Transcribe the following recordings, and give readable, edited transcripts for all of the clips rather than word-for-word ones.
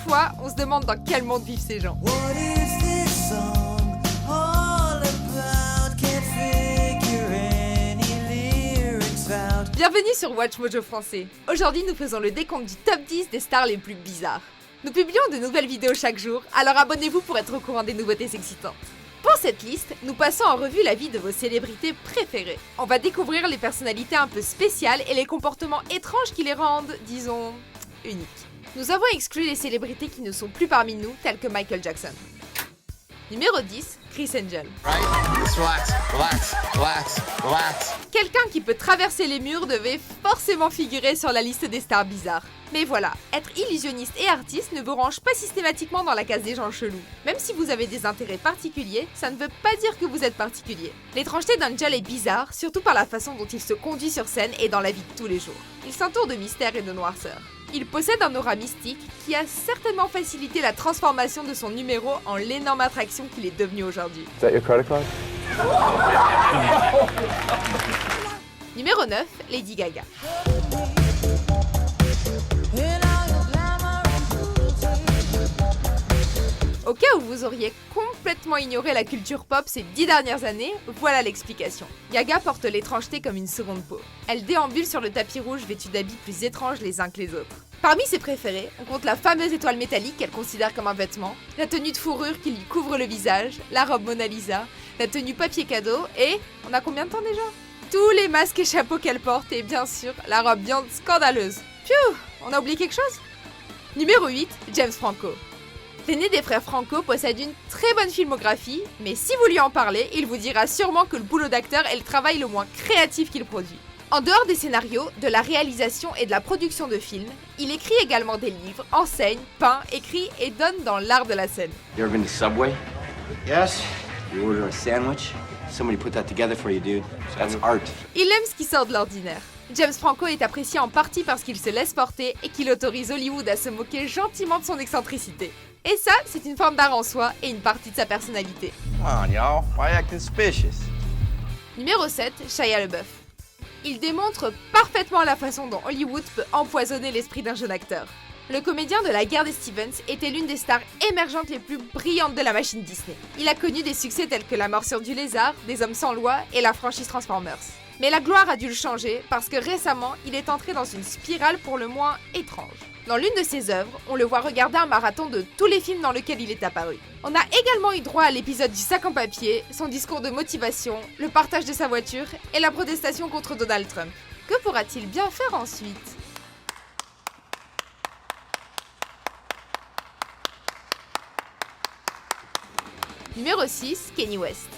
Parfois, on se demande dans quel monde vivent ces gens. Bienvenue sur Watch Mojo Français. Aujourd'hui, nous faisons le décompte du top 10 des stars les plus bizarres. Nous publions de nouvelles vidéos chaque jour, alors abonnez-vous pour être au courant des nouveautés excitantes. Pour cette liste, nous passons en revue la vie de vos célébrités préférées. On va découvrir les personnalités un peu spéciales et les comportements étranges qui les rendent, disons, uniques. Nous avons exclu les célébrités qui ne sont plus parmi nous, telles que Michael Jackson. Numéro 10, Criss Angel. Relax. Quelqu'un qui peut traverser les murs devait forcément figurer sur la liste des stars bizarres. Mais voilà, être illusionniste et artiste ne vous range pas systématiquement dans la case des gens chelous. Même si vous avez des intérêts particuliers, ça ne veut pas dire que vous êtes particulier. L'étrangeté d'Angel est bizarre, surtout par la façon dont il se conduit sur scène et dans la vie de tous les jours. Il s'entoure de mystère et de noirceur. Il possède un aura mystique qui a certainement facilité la transformation de son numéro en l'énorme attraction qu'il est devenu aujourd'hui. Is that your credit card? Numéro 9, Lady Gaga. Au cas où vous auriez complètement ignoré la culture pop ces 10 dernières années, voilà l'explication. Gaga porte l'étrangeté comme une seconde peau. Elle déambule sur le tapis rouge vêtue d'habits plus étranges les uns que les autres. Parmi ses préférés, on compte la fameuse étoile métallique qu'elle considère comme un vêtement, la tenue de fourrure qui lui couvre le visage, la robe Mona Lisa, la tenue papier cadeau et... on a combien de temps déjà ? Tous les masques et chapeaux qu'elle porte et bien sûr, la robe Beyond scandaleuse. Pfiou, on a oublié quelque chose ? Numéro 8, James Franco. L'aîné des frères Franco possède une très bonne filmographie, mais si vous lui en parlez, il vous dira sûrement que le boulot d'acteur est le travail le moins créatif qu'il produit. En dehors des scénarios, de la réalisation et de la production de films, il écrit également des livres, enseigne, peint, écrit et donne dans l'art de la scène. You ever been to Subway? Yes. You order a sandwich? Somebody put that together for you, dude. That's art. Il aime ce qui sort de l'ordinaire. James Franco est apprécié en partie parce qu'il se laisse porter et qu'il autorise Hollywood à se moquer gentiment de son excentricité. Et ça, c'est une forme d'art en soi et une partie de sa personnalité. Come on, y'all. Why acting suspicious? Numéro 7, Shia LaBeouf. Il démontre parfaitement la façon dont Hollywood peut empoisonner l'esprit d'un jeune acteur. Le comédien de La Guerre des Stevens était l'une des stars émergentes les plus brillantes de la machine Disney. Il a connu des succès tels que La Morsure du Lézard, Des Hommes sans loi et la franchise Transformers. Mais la gloire a dû le changer parce que récemment, il est entré dans une spirale pour le moins étrange. Dans l'une de ses œuvres, on le voit regarder un marathon de tous les films dans lesquels il est apparu. On a également eu droit à l'épisode du sac en papier, son discours de motivation, le partage de sa voiture et la protestation contre Donald Trump. Que pourra-t-il bien faire ensuite ? Numéro 6, Kanye West.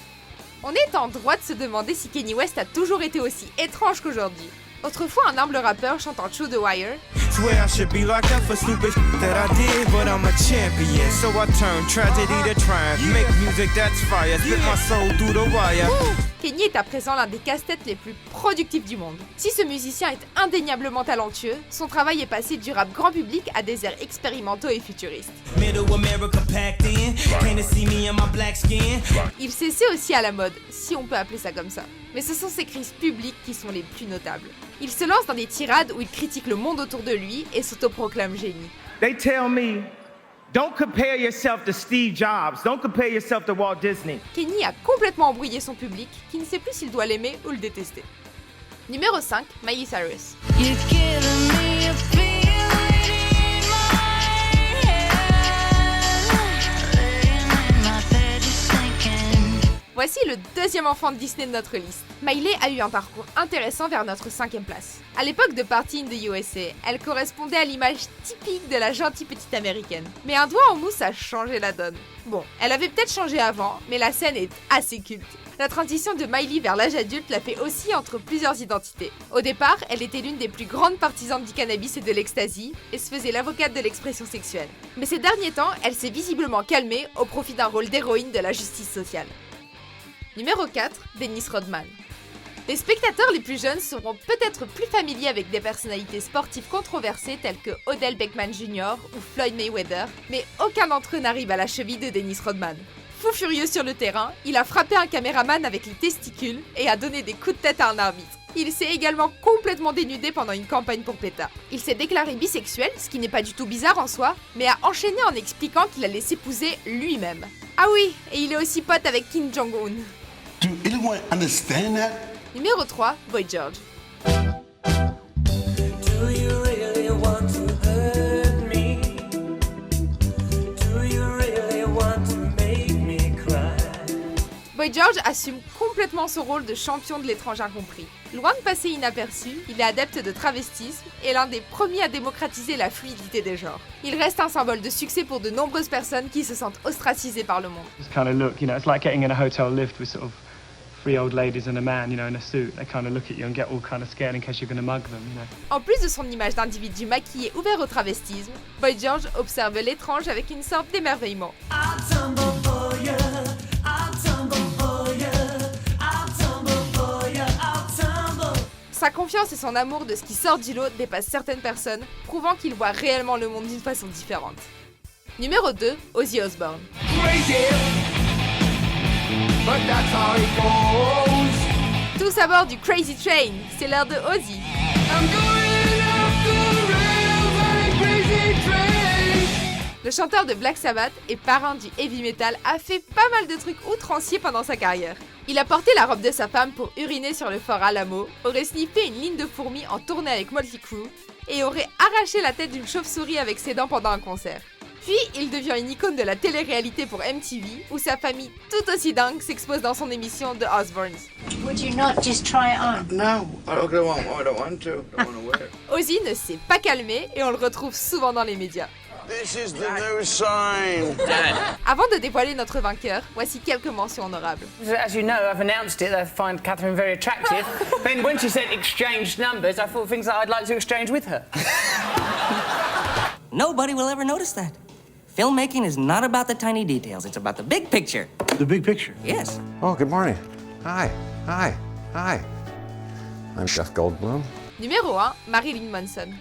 On est en droit de se demander si Kanye West a toujours été aussi étrange qu'aujourd'hui. Autrefois un humble rappeur chantant Through the Wire, Swear I should be locked up for stupid that I did, but I'm a champion. So I turn tragedy to triumph. Make music that's fire. Spit my soul through the wire. Kanye est à présent l'un des casse-têtes les plus productifs du monde. Si ce musicien est indéniablement talentueux, son travail est passé du rap grand public à des airs expérimentaux et futuristes. Middle America packed in. Can't see me in my black skin. Il s'essaie aussi à la mode, si on peut appeler ça comme ça. Mais ce sont ses crises publiques qui sont les plus notables. Il se lance dans des tirades où il critique le monde autour de lui et s'autoproclame génie. They tell me, don't compare yourself to Steve Jobs. Don't compare yourself to Walt Disney. Kanye a complètement embrouillé son public, qui ne sait plus s'il doit l'aimer ou le détester. Numéro 5, Miley Cyrus. Voici le deuxième enfant de Disney de notre liste. Miley a eu un parcours intéressant vers notre 5e place. À l'époque de Party in the USA, elle correspondait à l'image typique de la gentille petite américaine. Mais un doigt en mousse a changé la donne. Bon, elle avait peut-être changé avant, mais la scène est assez culte. La transition de Miley vers l'âge adulte l'a fait aussi entre plusieurs identités. Au départ, elle était l'une des plus grandes partisanes du cannabis et de l'ecstasy, et se faisait l'avocate de l'expression sexuelle. Mais ces derniers temps, elle s'est visiblement calmée au profit d'un rôle d'héroïne de la justice sociale. Numéro 4, Dennis Rodman. Les spectateurs les plus jeunes seront peut-être plus familiers avec des personnalités sportives controversées telles que Odell Beckham Jr. ou Floyd Mayweather, mais aucun d'entre eux n'arrive à la cheville de Dennis Rodman. Fou furieux sur le terrain, il a frappé un caméraman avec les testicules et a donné des coups de tête à un arbitre. Il s'est également complètement dénudé pendant une campagne pour PETA. Il s'est déclaré bisexuel, ce qui n'est pas du tout bizarre en soi, mais a enchaîné en expliquant qu'il allait s'épouser lui-même. Ah oui, et il est aussi pote avec Kim Jong-un. Do anyone understand that? Numéro 3, Boy George. Boy George assume complètement son rôle de champion de l'étrange incompris. Loin de passer inaperçu, il est adepte de travestisme et l'un des premiers à démocratiser la fluidité des genres. Il reste un symbole de succès pour de nombreuses personnes qui se sentent ostracisées par le monde. This kind of look, it's like getting in a hotel lift with sort of 3 old ladies and a man, in a suit. They kind of look at you and get all kind of scared in case you're going to mug them, En plus de son image d'individu maquillé ouvert au travestisme, Boy George observe l'étrange avec une sorte d'émerveillement. Sa confiance et son amour de ce qui sort du lot dépassent certaines personnes, prouvant qu'il voit réellement le monde d'une façon différente. Numéro 2, Ozzy Osbourne. Tous à bord du Crazy Train, c'est l'heure de Ozzy. Le chanteur de Black Sabbath et parrain du heavy metal a fait pas mal de trucs outranciers pendant sa carrière. Il a porté la robe de sa femme pour uriner sur le fort Alamo, aurait sniffé une ligne de fourmis en tournée avec Motley Crue et aurait arraché la tête d'une chauve-souris avec ses dents pendant un concert. Puis, il devient une icône de la télé-réalité pour MTV, où sa famille tout aussi dingue s'expose dans son émission The Osbournes. Would you not just try it on? No, I don't want to. I don't want to wear it. Ozzy ne s'est pas calmé et on le retrouve souvent dans les médias. This is the new sign. Avant de dévoiler notre vainqueur, voici quelques mentions honorables. As you know, I've announced it. I find Catherine very attractive. Then when she said exchange numbers, I thought things that I'd like to exchange with her. Nobody will ever notice that. Filmmaking is not about the tiny details, it's about the big picture. The big picture. Yes. Oh, good morning. Hi. I'm Jeff Goldblum. Numéro 1, Marilyn Manson.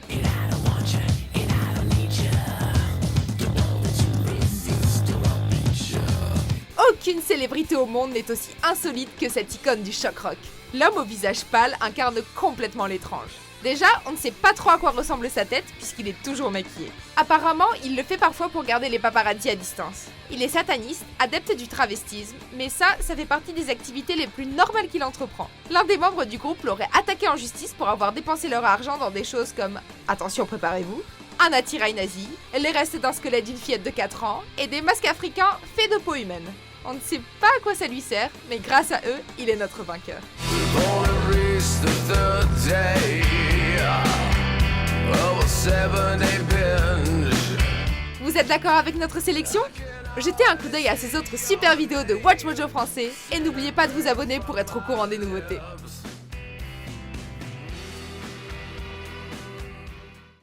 Aucune célébrité au monde n'est aussi insolite que cette icône du choc rock. L'homme au visage pâle incarne complètement l'étrange. Déjà, on ne sait pas trop à quoi ressemble sa tête puisqu'il est toujours maquillé. Apparemment, il le fait parfois pour garder les paparazzis à distance. Il est sataniste, adepte du travestisme, mais ça fait partie des activités les plus normales qu'il entreprend. L'un des membres du groupe l'aurait attaqué en justice pour avoir dépensé leur argent dans des choses comme, attention préparez-vous, un attirail nazi, les restes d'un squelette d'une fillette de 4 ans et des masques africains faits de peau humaine. On ne sait pas à quoi ça lui sert, mais grâce à eux, il est notre vainqueur. Vous êtes d'accord avec notre sélection ? Jetez un coup d'œil à ces autres super vidéos de Watch Mojo français et n'oubliez pas de vous abonner pour être au courant des nouveautés.